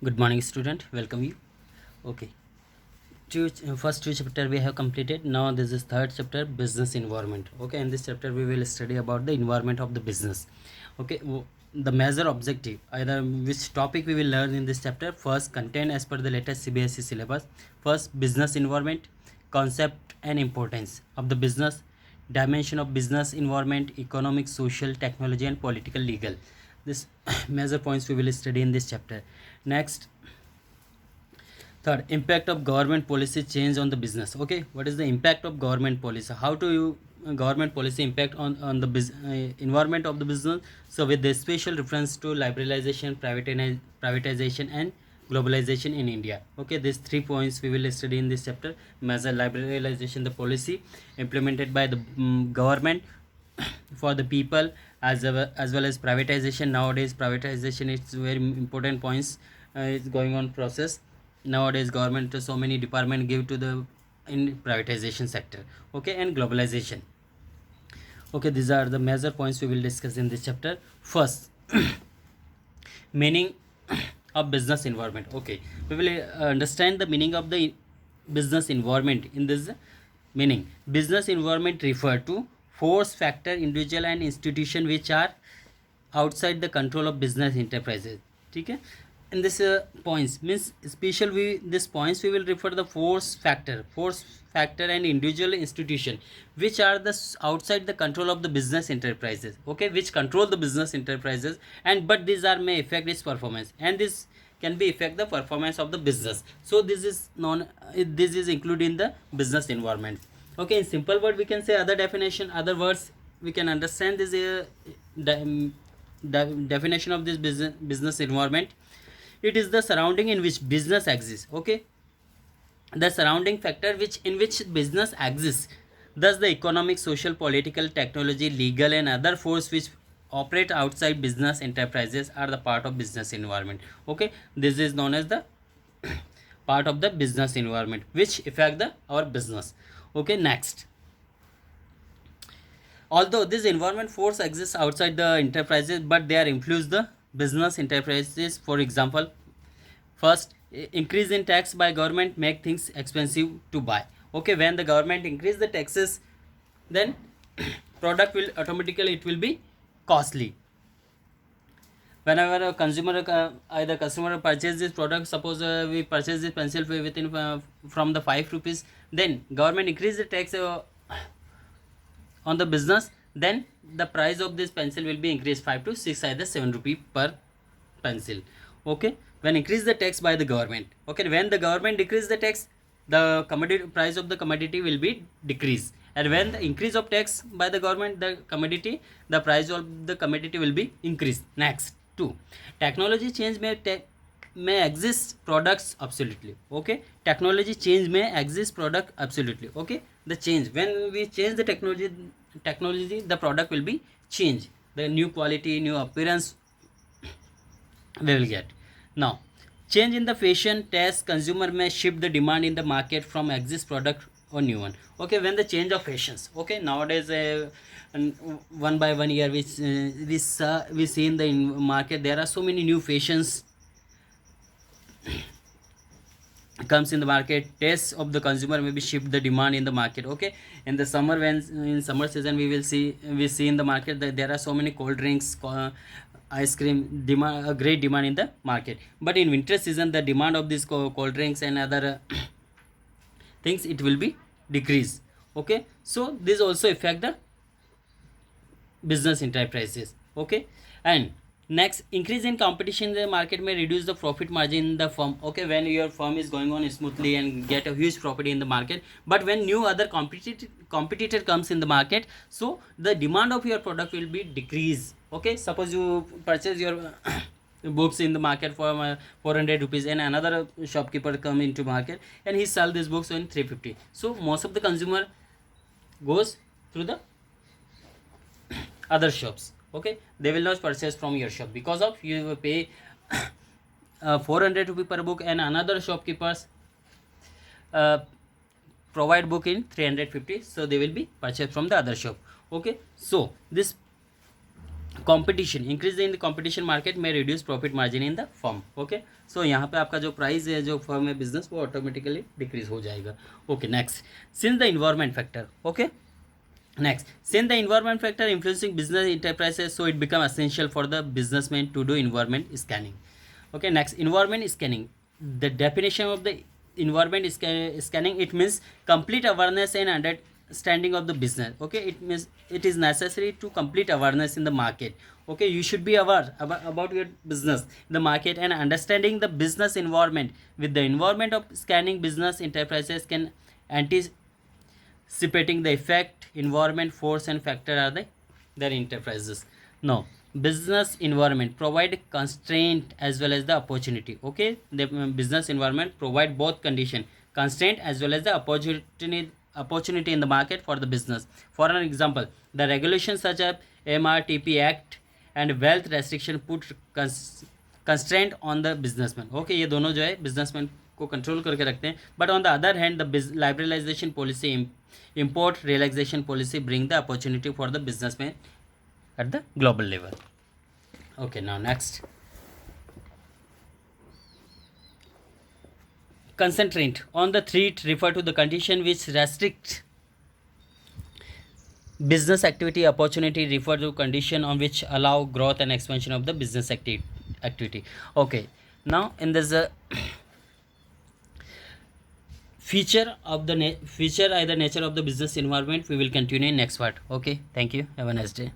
Good morning, student. Welcome you. Okay. First two chapter we have completed. Now this is third chapter, business environment. Okay. In this chapter we will study about the environment of the business. Okay. The major objective, either which topic we will learn in this chapter. First, content as per the latest CBSE syllabus. First, business environment, concept and importance of the business, dimension of business environment, economic, social, technology, and political, legal. This major points we will study in this chapter. Next, third, impact of government policy change on the business. Okay, what is the impact of government policy? How do you government policy impact on the environment of the business? So with the special reference to liberalization, privatization, and globalization in India. Okay, these 3 points we will study in this chapter. Major liberalization, the policy implemented by the government for the people, as well as privatization. Nowadays privatization is very important points. It's going on process nowadays. Government so many department give to the in privatization sector. Okay, and globalization. Okay, these are the major points we will discuss in this chapter. First, meaning of business environment. Okay, we will understand the meaning of the business environment. In this meaning, business environment refer to force factor, individual and institution which are outside the control of business enterprises. Okay, in this points means special we this points we will refer the force factor and individual institution which are the outside the control of the business enterprises. Okay, which control the business enterprises, and but these are may affect its performance, and this can be affect the performance of the business. So this is this is included in the business environment. Okay, in simple word we can say, other definition, other words we can understand this definition of this business environment. It is the surrounding in which business exists. Okay, the surrounding factor which in which business exists. Thus the economic, social, political, technology, legal and other force which operate outside business enterprises are the part of business environment. Okay, this is known as the part of the business environment which affect the our business. Okay, next, although this environment force exists outside the enterprises, but they are influence the business enterprises. For example, first, increase in tax by government make things expensive to buy. Okay, when the government increase the taxes, then product will automatically it will be costly. Whenever a consumer either customer purchase this product, suppose we purchase this pencil within from the 5 rupees, then government increase the tax on the business, then the price of this pencil will be increased 5 to 6, either 7 rupee per pencil. Okay, when increase the tax by the government. Okay, when the government decrease the tax, the commodity price of the commodity will be decreased, and when the increase of tax by the government, the commodity, the price of the commodity will be increased. Next, 2, technology change may exist products absolutely. Okay, technology change may exist product absolutely. Okay, the change, when we change the technology the product will be changed, the new quality, new appearance we will get. Now, change in the fashion taste, consumer may shift the demand in the market from exist product or new one. Okay, when the change of fashions. Okay, nowadays one by one year which we see in the market, there are so many new fashions comes in the market. Taste of the consumer maybe shift the demand in the market. Okay, in the summer, when in summer season we see in the market that there are so many cold drinks, ice cream demand, a great demand in the market. But in winter season the demand of these cold drinks and other things it will be decrease. Okay, so this also affect the business enterprises. Okay, and next, increase in competition in the market may reduce the profit margin in the firm. Okay, when your firm is going on smoothly and get a huge profit in the market, but when new other competitor comes in the market, so the demand of your product will be decrease. Okay, suppose you purchase your books in the market for 400 rupees, and another shopkeeper come into market and he sell these books in 350. So most of the consumer goes through the other shops. Okay, they will not purchase from your shop because of you pay 400 rupee per book, and another shopkeepers uh, provide book in 350, so they will be purchased from the other shop. Okay, so this competition, increase in the competition market में reduce profit margin in the firm. Okay, so यहाँ पे आपका जो price है जो firm है business वो automatically decrease हो जाएगा. Okay, next, since the environment factor. Okay, next, since the environment factor influencing business enterprises, so it become essential for the businessman to do environment scanning. Okay, next, environment scanning. The definition of the environment scanning, it means complete awareness and understanding of the business. Okay, it means it is necessary to complete awareness in the market. Okay, you should be aware about your business, the market, and understanding the business environment. With the environment of scanning, business enterprises can anticipating the effect environment force and factor are their enterprises. Now, business environment provide constraint as well as the opportunity. Okay, the business environment provide both condition, constraint as well as the opportunity in the market for the business. For an example, the regulations such as MRTP Act and wealth restriction put constraint on the businessman. Okay, ये दोनों जो है businessman को control करके रखते हैं. But on the other hand the liberalisation policy, import relaxation policy bring the opportunity for the businessman at the global level. Okay, now next, concentrate on the threat refer to the condition which restrict business activity. Opportunity refer to condition on which allow growth and expansion of the business activity. Okay, now in this feature either nature of the business environment, we will continue in next part. Okay, thank you, have a nice day.